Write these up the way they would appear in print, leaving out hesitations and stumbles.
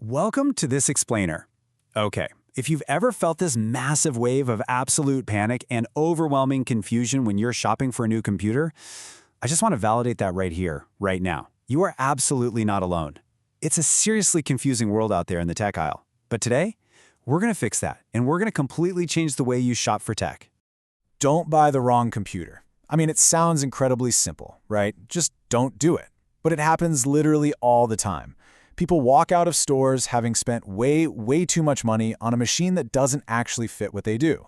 Welcome to this explainer. Okay, if you've ever felt this massive wave of absolute panic and overwhelming confusion when you're shopping for a new computer, I just want to validate that right here, right now. You are absolutely not alone. It's a seriously confusing world out there in the tech aisle. But today, we're going to fix that, and we're going to completely change the way you shop for tech. Don't buy the wrong computer. I mean, it sounds incredibly simple, right? Just don't do it. But it happens literally all the time. People walk out of stores having spent way too much money on a machine that doesn't actually fit what they do.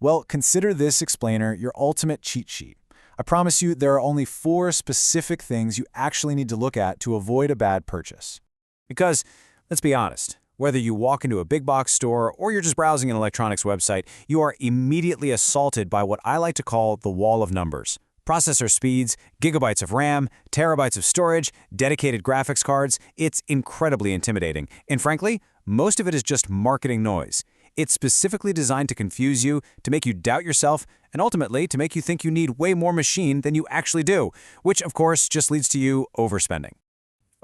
Well, consider this explainer your ultimate cheat sheet. I promise you there are only 4 specific things you actually need to look at to avoid a bad purchase. Because, let's be honest, whether you walk into a big box store or you're just browsing an electronics website, you are immediately assaulted by what I like to call the wall of numbers. Processor speeds, gigabytes of RAM, terabytes of storage, dedicated graphics cards. It's incredibly intimidating. And frankly, most of it is just marketing noise. It's specifically designed to confuse you, to make you doubt yourself, and ultimately to make you think you need way more machine than you actually do, which of course just leads to you overspending.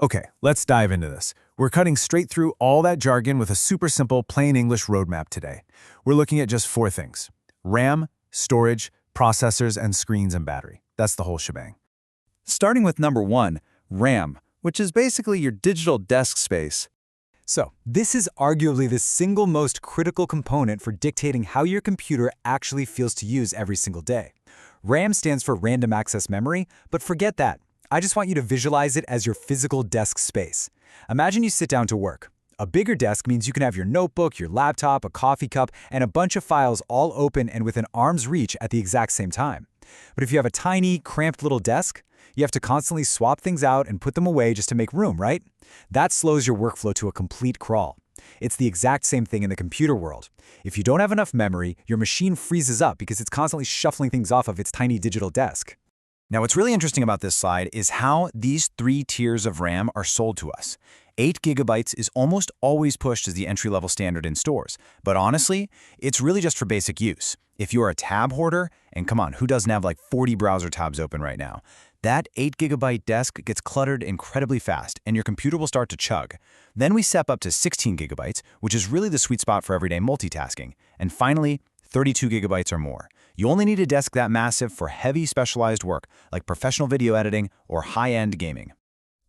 Okay, let's dive into this. We're cutting straight through all that jargon with a super simple plain English roadmap today. We're looking at just 4 things: RAM, storage, processors, and screens and battery. That's the whole shebang. Starting with number 1, RAM, which is basically your digital desk space. So, this is arguably the single most critical component for dictating how your computer actually feels to use every single day. RAM stands for random access memory, but forget that. I just want you to visualize it as your physical desk space. Imagine you sit down to work. A bigger desk means you can have your notebook, your laptop, a coffee cup, and a bunch of files all open and within arm's reach at the exact same time. But if you have a tiny, cramped little desk, you have to constantly swap things out and put them away just to make room, right? That slows your workflow to a complete crawl. It's the exact same thing in the computer world. If you don't have enough memory, your machine freezes up because it's constantly shuffling things off of its tiny digital desk. Now, what's really interesting about this slide is how these 3 tiers of RAM are sold to us. 8 gigabytes is almost always pushed as the entry-level standard in stores. But honestly, it's really just for basic use. If you're a tab hoarder, and come on, who doesn't have like 40 browser tabs open right now? That 8 gigabyte desk gets cluttered incredibly fast, and your computer will start to chug. Then we step up to 16 gigabytes, which is really the sweet spot for everyday multitasking. And finally, 32 gigabytes or more. You only need a desk that massive for heavy specialized work, like professional video editing or high-end gaming.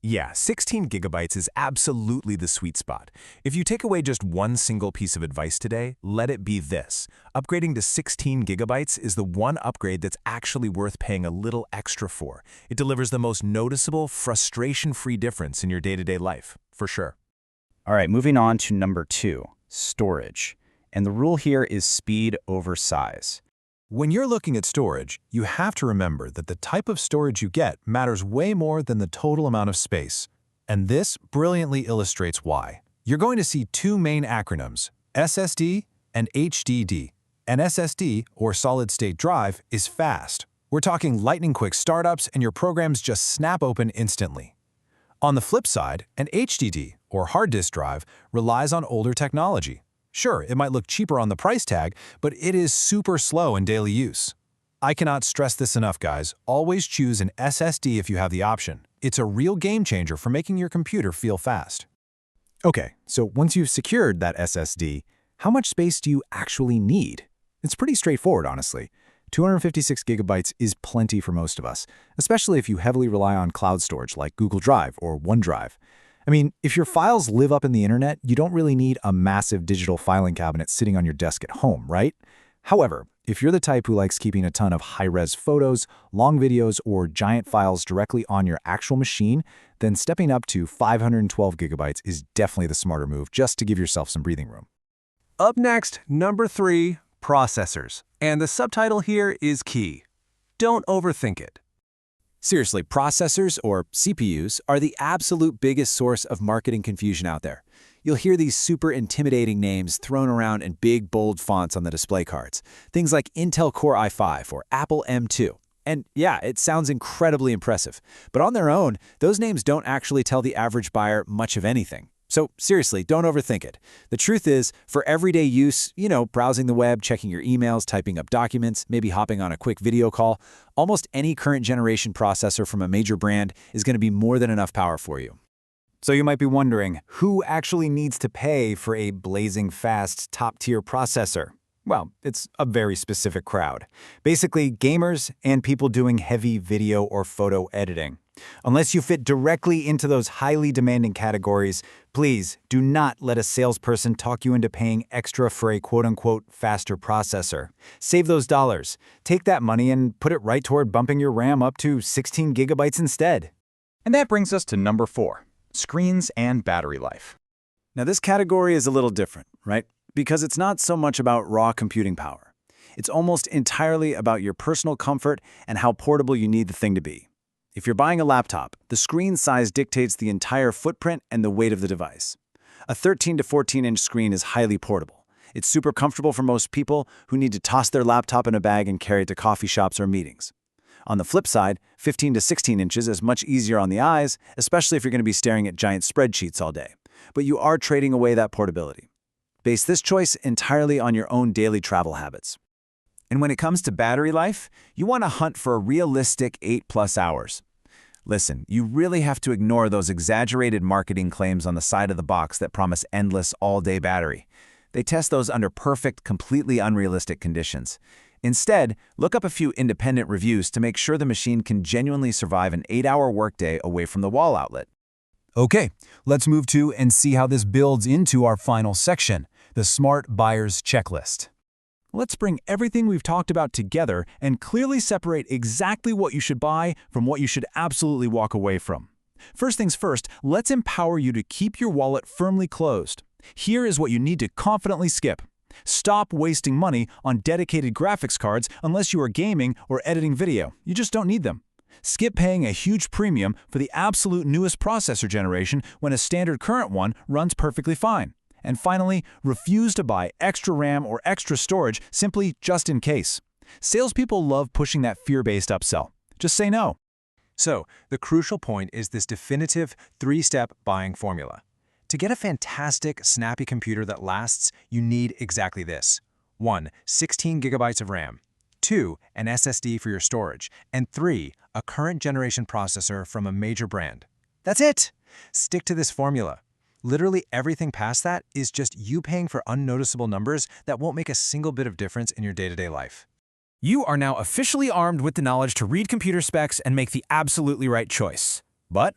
Yeah, 16 gigabytes is absolutely the sweet spot. If you take away just one single piece of advice today, let it be this. Upgrading to 16 gigabytes is the one upgrade that's actually worth paying a little extra for. It delivers the most noticeable, frustration-free difference in your day-to-day life, for sure. All right, moving on to number 2, storage. And the rule here is speed over size. When you're looking at storage, you have to remember that the type of storage you get matters way more than the total amount of space. And this brilliantly illustrates why. You're going to see 2 main acronyms, SSD and HDD. An SSD, or solid-state drive, is fast. We're talking lightning-quick startups and your programs just snap open instantly. On the flip side, an HDD, or hard disk drive, relies on older technology. Sure, it might look cheaper on the price tag, but it is super slow in daily use. I cannot stress this enough, guys. Always choose an SSD if you have the option. It's a real game changer for making your computer feel fast. Okay, so once you've secured that SSD, how much space do you actually need? It's pretty straightforward, honestly. 256 gigabytes is plenty for most of us, especially if you heavily rely on cloud storage like Google Drive or OneDrive. I mean, if your files live up in the internet, you don't really need a massive digital filing cabinet sitting on your desk at home, right? However, if you're the type who likes keeping a ton of high-res photos, long videos, or giant files directly on your actual machine, then stepping up to 512 gigabytes is definitely the smarter move, just to give yourself some breathing room. Up next, number 3, processors. And the subtitle here is key. Don't overthink it. Seriously, processors, or CPUs, are the absolute biggest source of marketing confusion out there. You'll hear these super intimidating names thrown around in big, bold fonts on the display cards. Things like Intel Core i5 or Apple M2. And yeah, it sounds incredibly impressive. But on their own, those names don't actually tell the average buyer much of anything. So seriously, don't overthink it. The truth is, for everyday use, browsing the web, checking your emails, typing up documents, maybe hopping on a quick video call, almost any current generation processor from a major brand is going to be more than enough power for you. So you might be wondering, who actually needs to pay for a blazing fast, top-tier processor? Well, it's a very specific crowd. Basically, gamers and people doing heavy video or photo editing. Unless you fit directly into those highly demanding categories, please do not let a salesperson talk you into paying extra for a quote-unquote faster processor. Save those dollars. Take that money and put it right toward bumping your RAM up to 16 gigabytes instead. And that brings us to number 4, screens and battery life. Now this category is a little different, right? Because it's not so much about raw computing power. It's almost entirely about your personal comfort and how portable you need the thing to be. If you're buying a laptop, the screen size dictates the entire footprint and the weight of the device. A 13 to 14-inch screen is highly portable. It's super comfortable for most people who need to toss their laptop in a bag and carry it to coffee shops or meetings. On the flip side, 15 to 16 inches is much easier on the eyes, especially if you're going to be staring at giant spreadsheets all day. But you are trading away that portability. Base this choice entirely on your own daily travel habits. And when it comes to battery life, you want to hunt for a realistic 8+ hours. Listen, you really have to ignore those exaggerated marketing claims on the side of the box that promise endless all-day battery. They test those under perfect, completely unrealistic conditions. Instead, look up a few independent reviews to make sure the machine can genuinely survive an 8-hour workday away from the wall outlet. Okay, let's move to and see how this builds into our final section, the Smart Buyer's Checklist. Let's bring everything we've talked about together and clearly separate exactly what you should buy from what you should absolutely walk away from. First things first, let's empower you to keep your wallet firmly closed. Here is what you need to confidently skip. Stop wasting money on dedicated graphics cards unless you are gaming or editing video. You just don't need them. Skip paying a huge premium for the absolute newest processor generation when a standard current one runs perfectly fine. And finally, refuse to buy extra RAM or extra storage simply just in case. Salespeople love pushing that fear-based upsell. Just say no. So, the crucial point is this definitive 3-step buying formula. To get a fantastic, snappy computer that lasts, you need exactly this. 1. 16 gigabytes of RAM. 2. An SSD for your storage. And 3. A current generation processor from a major brand. That's it! Stick to this formula. Literally everything past that is just you paying for unnoticeable numbers that won't make a single bit of difference in your day-to-day life. You are now officially armed with the knowledge to read computer specs and make the absolutely right choice. But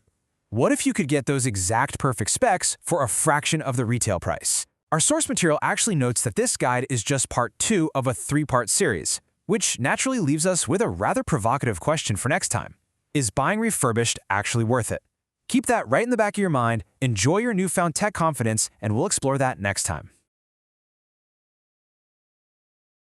what if you could get those exact perfect specs for a fraction of the retail price? Our source material actually notes that this guide is just part 2 of a 3-part series, which naturally leaves us with a rather provocative question for next time. Is buying refurbished actually worth it? Keep that right in the back of your mind, enjoy your newfound tech confidence, and we'll explore that next time.